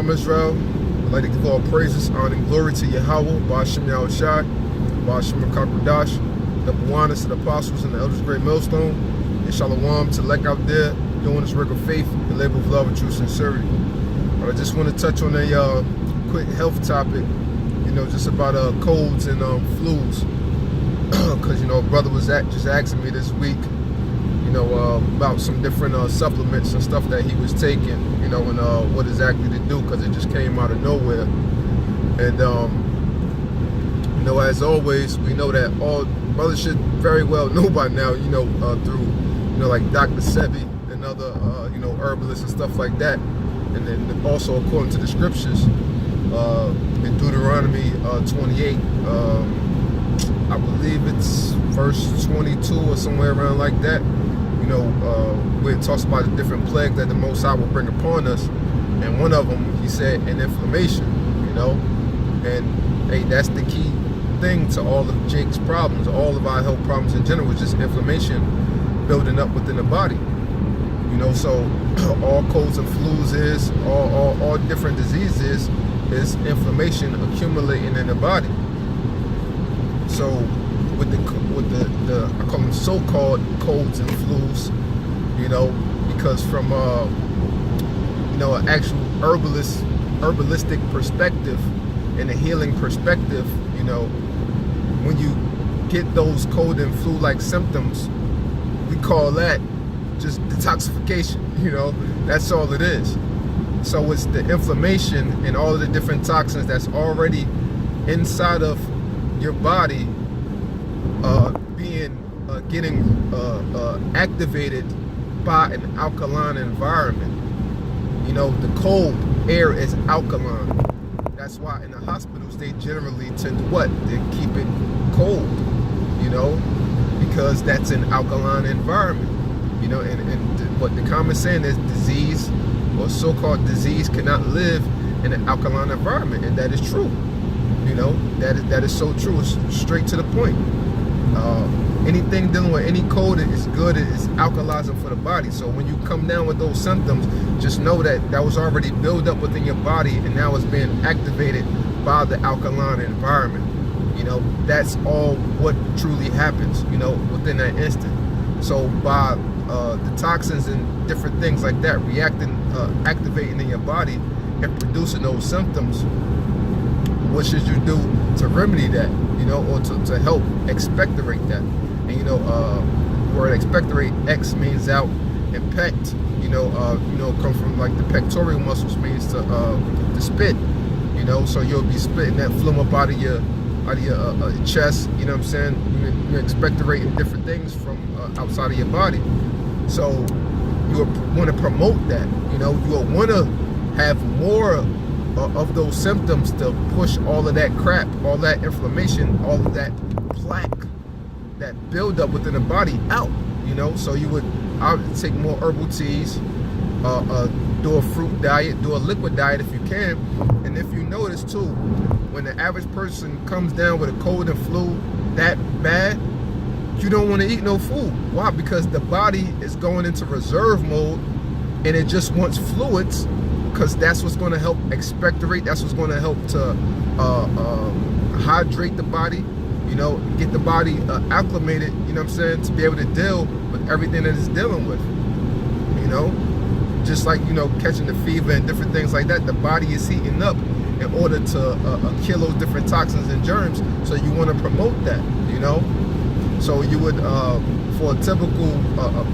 Shalom Israel. I'd like to give all praises, honor, and glory to Yahweh, Ba'ashem Yahushai, Ba'ashem HaKadosh, the Buwanas, to the apostles, and the elders of Great Millstone, and Shalom to Lek out there doing this work of faith, the labor of love and true sincerity. I just want to touch on a quick health topic, just about colds and flus, because brother was just asking me this week, about some different supplements and stuff that he was taking, and what exactly to do, because it just came out of nowhere. And as always, we know that all brothers should very well know by now, through like Dr. Sebi and other herbalists and stuff like that. And then also according to the scriptures in Deuteronomy 28, I believe it's verse 22 or somewhere around like that, where it talks about the different plagues that the Most High will bring upon us. And one of them, he said, an inflammation, and hey, that's the key thing to all of Jake's problems, all of our health problems in general, is just inflammation building up within the body. So all colds and flus is, all different diseases is inflammation accumulating in the body. So with the I call them so-called colds and flus, because from an actual herbalistic perspective and a healing perspective, when you get those cold and flu-like symptoms, we call that just detoxification. That's all it is. So it's the inflammation and all of the different toxins that's already inside of your body getting activated by an alkaline environment. The cold air is alkaline. That's why in the hospitals they generally tend to keep it cold, because that's an alkaline environment. And what the common saying is, disease or so-called disease cannot live in an alkaline environment, and that is true. That is so true. It's straight to the point. Anything dealing with any cold is good. It's alkalizing for the body. So when you come down with those symptoms, just know that was already built up within your body, and now it's being activated by the alkaline environment. That's all what truly happens, within that instant. So by the toxins and different things like that activating in your body and producing those symptoms, what should you do to remedy that, or to help expectorate that? And the word expectorate, X means out, and pect, come from like the pectoral muscles, means to spit, so you'll be spitting that phlegm up out of your chest, what I'm saying? You're expectorating different things from outside of your body. So you want to promote that, you will want to have more of those symptoms to push all of that crap, all that inflammation, all of that plaque, that build up within the body out, so I would take more herbal teas, do a fruit diet, do a liquid diet if you can. And if you notice too, when the average person comes down with a cold and flu that bad, you don't want to eat no food. Why? Because the body is going into reserve mode and it just wants fluids, because that's what's going to help expectorate. That's what's going to help to hydrate the body, get the body acclimated, to be able to deal with everything that it's dealing with, just like, catching the fever and different things like that. The body is heating up in order to kill those different toxins and germs. So you want to promote that, So you would, for a typical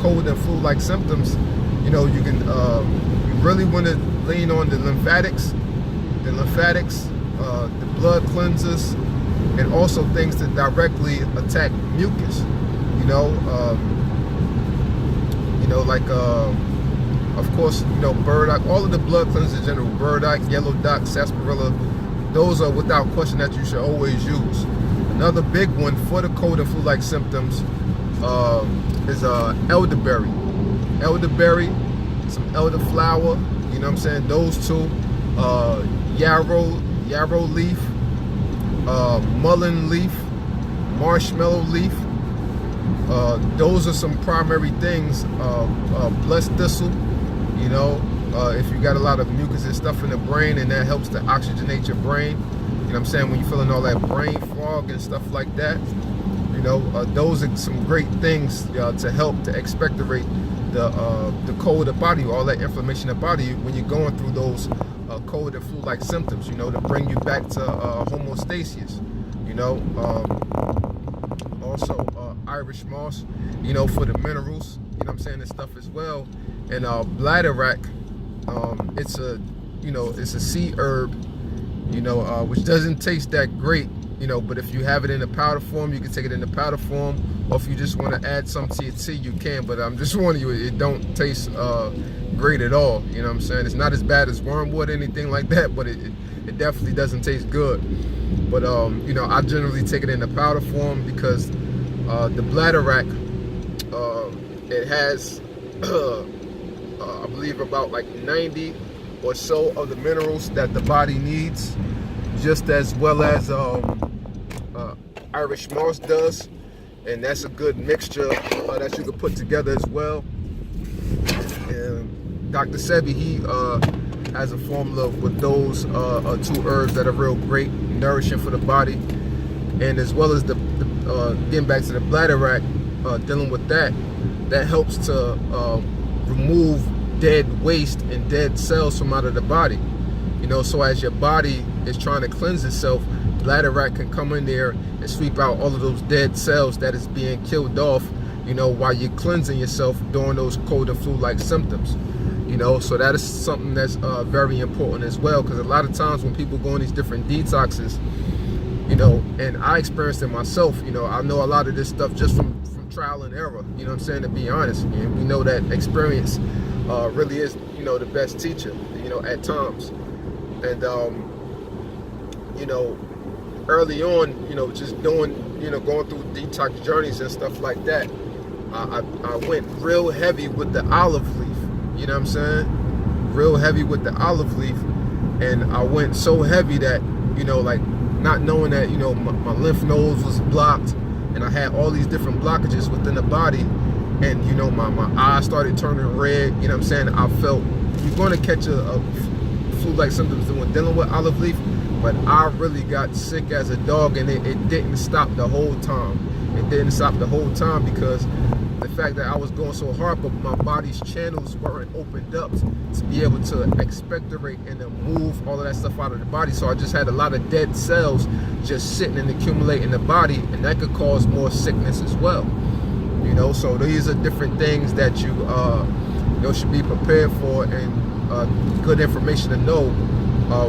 cold and flu-like symptoms, you can, you really want to lean on the lymphatics, the blood cleansers, and also things that directly attack mucus. Of course, burdock, all of the blood cleansers in general, burdock, yellow dock, sarsaparilla, those are without question that you should always use. Another big one for the cold and flu-like symptoms is elderberry. Elderberry, some elderflower, those two, yarrow leaf, mullein leaf, marshmallow leaf. Those are some primary things. Blessed thistle, if you got a lot of mucus and stuff in the brain, and that helps to oxygenate your brain. You know what I'm saying? When you're feeling all that brain fog and stuff like that, you know, those are some great things to help to expectorate the cold of the body, all that inflammation of the body when you're going through those cold and flu-like symptoms, you know, to bring you back to homeostasis, you know. Also Irish moss, you know, for the minerals, you know what I'm saying, and stuff as well. And bladderwrack, it's a, you know, it's a sea herb, you know, which doesn't taste that great, you know, but if you have it in a powder form, you can take it in the powder form, or if you just want to add some to your tea, you can. But I'm just warning you, it don't taste great at all, you know what I'm saying? It's not as bad as wormwood or anything like that, but it definitely doesn't taste good. But you know, I generally take it in the powder form because the bladderwrack, it has I believe about like 90 or so of the minerals that the body needs, just as well as Irish moss does, and that's a good mixture that you could put together as well. And Dr. Sebi, he has a formula with those two herbs that are real great, nourishing for the body, and as well as the getting back to the bladderwrack, dealing with that helps to remove dead waste and dead cells from out of the body. You know, so as your body is trying to cleanse itself, bladderwrack can come in there and sweep out all of those dead cells that is being killed off, you know, while you're cleansing yourself during those cold and flu-like symptoms. You know, so that is something that's very important as well, because a lot of times when people go on these different detoxes, you know, and I experienced it myself, you know, I know a lot of this stuff just from trial and error, you know what I'm saying, to be honest. And we know that experience really is, you know, the best teacher, you know, at times. And you know, early on, you know, just doing, you know, going through detox journeys and stuff like that, I went real heavy with the olive leaf, you know what I'm saying, real heavy with the olive leaf. And I went so heavy that, you know, like not knowing that, you know, my lymph nodes was blocked, and I had all these different blockages within the body, and you know, my eyes started turning red, you know what I'm saying. I felt you're going to catch a flu-like symptoms when dealing with olive leaf, but I really got sick as a dog, and it didn't stop the whole time. It didn't stop the whole time because the fact that I was going so hard, but my body's channels weren't opened up to be able to expectorate and then move all of that stuff out of the body. So I just had a lot of dead cells just sitting and accumulating in the body, and that could cause more sickness as well. You know, so these are different things that you know, should be prepared for, and good information to know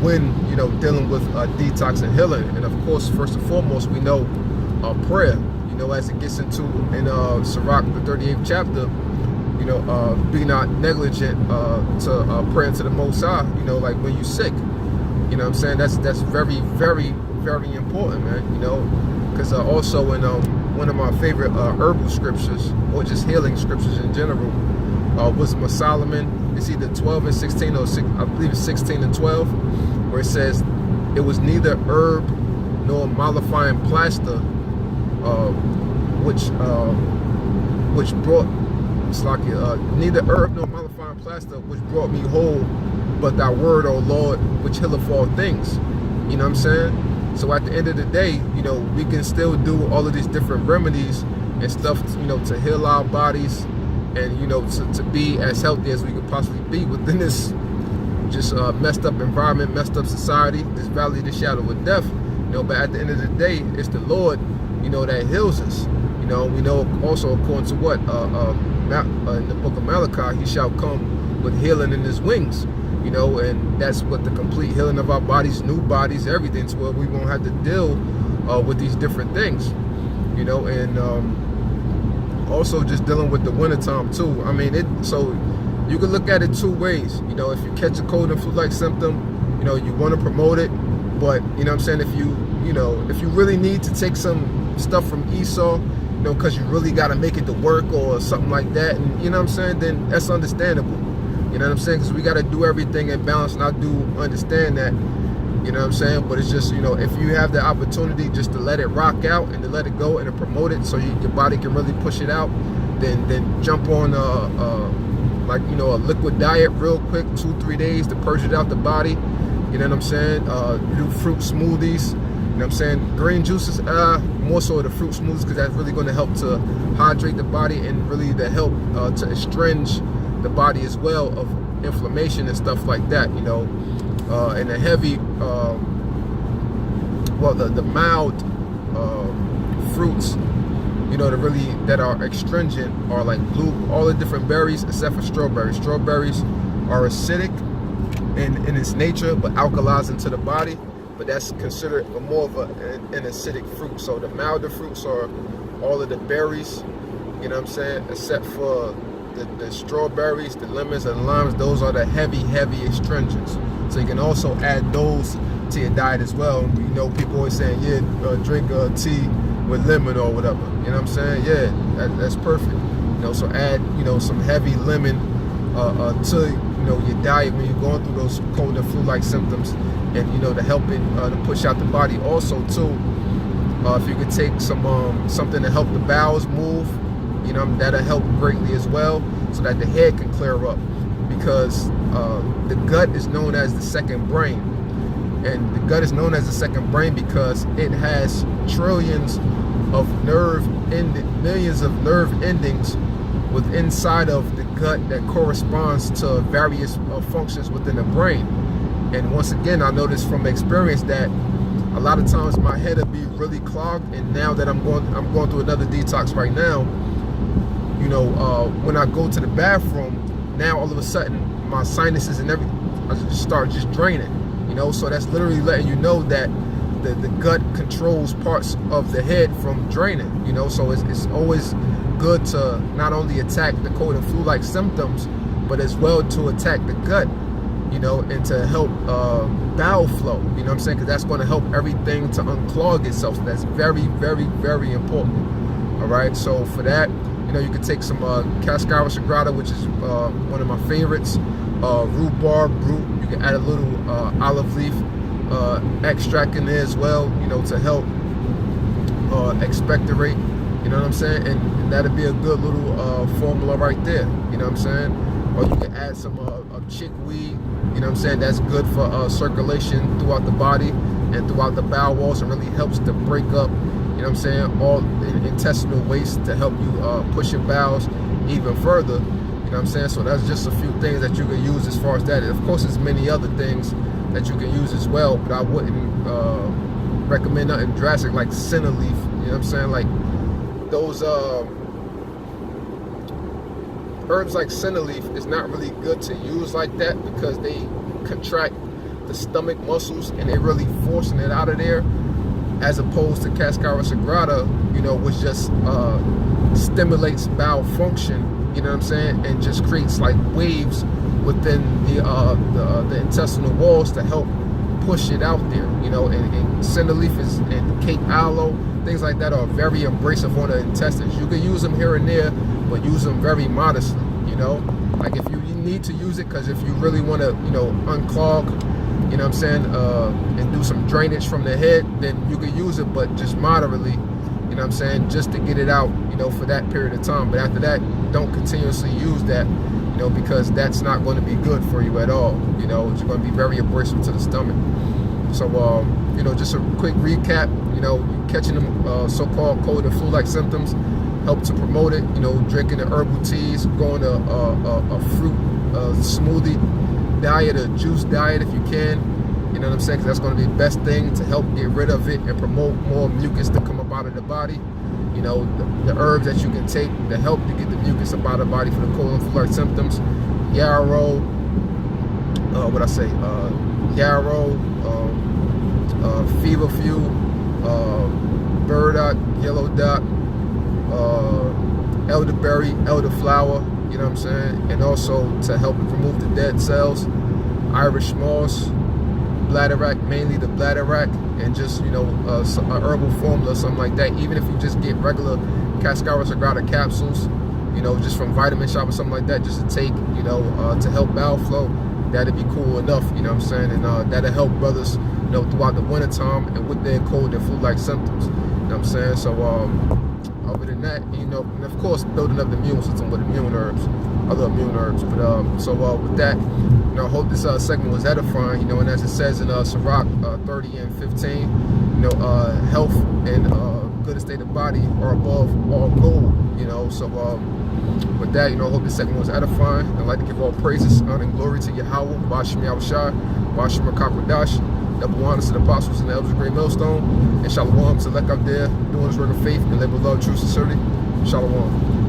when, you know, dealing with detox and healing. And of course, first and foremost, we know prayer. You know, as it gets into in Sirach, the 38th chapter, you know, be not negligent to pray unto the Most High, you know, like when you're sick. You know what I'm saying? That's very, very, very important, man. You know, because also in one of my favorite herbal scriptures, or just healing scriptures in general, Wisdom of Solomon. It's either 12 and 16, or I believe it's 16 and 12, where it says, it was neither herb nor mollifying plaster which brought, it's like neither herb nor mollifying plaster which brought me whole, but thy word, O Lord, which healeth all things. You know what I'm saying? So at the end of the day, you know, we can still do all of these different remedies and stuff, you know, to heal our bodies, and you know, to be as healthy as we could possibly be within this just messed up environment, messed up society, this valley of the shadow of death. You know, but at the end of the day, it's the Lord, you know, that heals us. You know, we know also according to what in the book of Malachi, he shall come with healing in his wings. You know, and that's what the complete healing of our bodies, new bodies, everything, to where we won't have to deal with these different things. You know, and also just dealing with the wintertime too. I mean, so you can look at it two ways. You know, if you catch a cold and flu-like symptom, you know, you want to promote it, but you know what I'm saying, if you really need to take some stuff from Esau, you know, because you really got to make it to work or something like that, and you know what I'm saying, then that's understandable. You know what I'm saying? Because we got to do everything in balance, and I do understand that. You know what I'm saying? But it's just, you know, if you have the opportunity just to let it rock out and to let it go and to promote it so your body can really push it out, then jump on like, you know, a liquid diet real quick, 2-3 days to purge it out the body. You know what I'm saying? Do fruit smoothies. You know what I'm saying? Green juices, more so the fruit smoothies, because that's really going to help to hydrate the body and really to help to estrange the body as well of inflammation and stuff like that, you know. And the heavy, well, the mild fruits, you know, that are astringent are like all the different berries except for strawberries. Strawberries are acidic in its nature, but alkalizing to the body. But that's considered more of an acidic fruit. So the milder fruits are all of the berries, you know what I'm saying, except for the strawberries, the lemons, and the limes. Those are the heavy astringents. So you can also add those to your diet as well. You know, people always saying, yeah, drink tea with lemon or whatever. You know what I'm saying? Yeah, that's perfect. You know, so add, you know, some heavy lemon to, you know, your diet when you're going through those cold and flu-like symptoms, and, you know, to help it to push out the body. Also too, if you could take some something to help the bowels move, you know, that'll help greatly as well, so that the head can clear up, because the gut is known as the second brain. And the gut is known as the second brain because it has trillions of millions of nerve endings with inside of the gut that corresponds to various functions within the brain. And once again, I noticed from experience that a lot of times my head will be really clogged, and now that I'm going through another detox right now, you know, when I go to the bathroom, now all of a sudden my sinuses and everything, I just start draining, you know. So that's literally letting you know that the gut controls parts of the head from draining, you know. So it's always good to not only attack the cold and flu-like symptoms, but as well to attack the gut, you know, and to help bowel flow, you know what I'm saying, because that's going to help everything to unclog itself. So that's very important. All right, so for that, you know, you can take some cascara sagrada, which is one of my favorites, rhubarb root. You can add a little olive leaf extract in there as well, you know, to help expectorate, you know what I'm saying, and that'll be a good little formula right there, you know what I'm saying. Or you can add some chickweed, you know what I'm saying, that's good for circulation throughout the body and throughout the bowel walls, and really helps to break up, you know what I'm saying, all intestinal waste, to help you push your bowels even further, you know what I'm saying. So that's just a few things that you can use as far as that. And of course, there's many other things that you can use as well, but I wouldn't recommend nothing drastic like senna leaf, you know what I'm saying. Like those herbs like senna leaf is not really good to use like that, because they contract the stomach muscles and they're really forcing it out of there, as opposed to cascara sagrada, you know, which just stimulates bowel function, you know what I'm saying, and just creates like waves within the intestinal walls to help push it out there, you know. And senna leaf and Cape aloe, things like that, are very abrasive on the intestines. You can use them here and there, but use them very modestly, you know. Like if you need to use it, because if you really want to, you know, unclog, you know what I'm saying, and do some drainage from the head, then you can use it, but just moderately, you know what I'm saying, just to get it out, you know, for that period of time. But after that, don't continuously use that, you know, because that's not going to be good for you at all, you know. It's going to be very abrasive to the stomach. So, you know, just a quick recap, you know, catching them so-called cold and flu-like symptoms, help to promote it, you know, drinking the herbal teas, going to a fruit smoothie diet, a juice diet if you can, you know what I'm saying, because that's going to be the best thing to help get rid of it and promote more mucus to come up out of the body. You know, the herbs that you can take to help to get the mucus up out of the body for the cold and flu-like symptoms: yarrow, yarrow, feverfew, burdock, yellow dock, elderberry, elderflower, you know what I'm saying, and also to help remove the dead cells, Irish moss, bladderwrack, mainly the bladderwrack, and just, you know, a herbal formula, something like that. Even if you just get regular cascara sagrada capsules, you know, just from Vitamin Shop or something like that, just to take, you know, to help bowel flow, that'd be cool enough, you know what I'm saying, and that'll help brothers, you know, throughout the winter time and with their cold and flu-like symptoms, you know what I'm saying. So other than that, you know, and of course building up the immune system with immune herbs. I love mule herbs. But so with that, you know, I hope this segment was edifying. You know, and as it says in Sirach 30 and 15, you know, health and good estate of body are above all gold. You know, so with that, you know, I hope this segment was edifying. I'd like to give all praises, honor, and glory to Yahweh, Bashim Yahushai, Bashim Akakwadash, double honors to the apostles and the elders of Great Millstone, and Shalom to elect out there doing this work of faith and labor of love, true sincerity. Shalom.